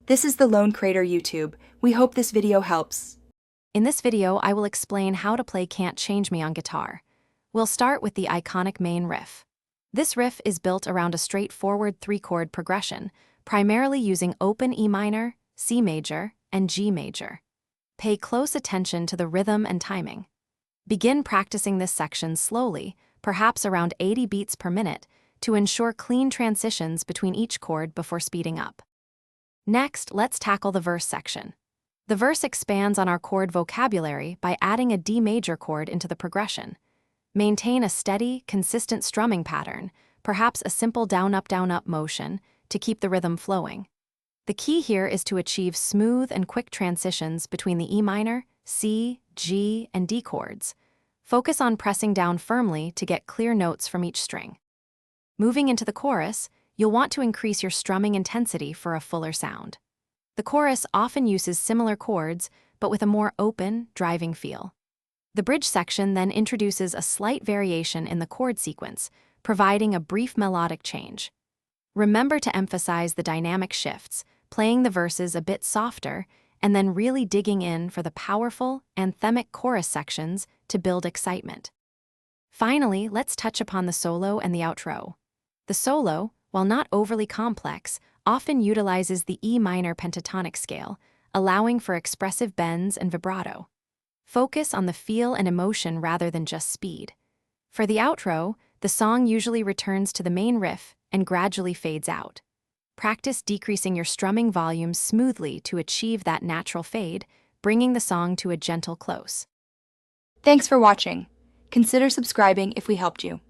This is the Lone Crater YouTube. We hope this video helps. In this video, I will explain how to play Can't Change Me on guitar. We'll start with the iconic main riff. This riff is built around a straightforward 3-chord progression, primarily using open E minor, C major, and G major. Pay close attention to the rhythm and timing. Begin practicing this section slowly, perhaps around 80 beats per minute, to ensure clean transitions between each chord before speeding up. Next, let's tackle the verse section. The verse expands on our chord vocabulary by adding a D major chord into the progression. Maintain a steady, consistent strumming pattern, perhaps a simple down-up motion, to keep the rhythm flowing. The key here is to achieve smooth and quick transitions between the E minor, C, G, and D chords. Focus on pressing down firmly to get clear notes from each string. Moving into the chorus, you'll want to increase your strumming intensity for a fuller sound. The chorus often uses similar chords, but with a more open, driving feel. The bridge section then introduces a slight variation in the chord sequence, providing a brief melodic change. Remember to emphasize the dynamic shifts, playing the verses a bit softer, and then really digging in for the powerful, anthemic chorus sections to build excitement. Finally, let's touch upon the solo and the outro. The solo, while not overly complex, often utilizes the E minor pentatonic scale, allowing for expressive bends and vibrato. Focus on the feel and emotion rather than just speed. For the outro, the song usually returns to the main riff and gradually fades out. Practice decreasing your strumming volume smoothly to achieve that natural fade, bringing the song to a gentle close. Thanks for watching. Consider subscribing if we helped you.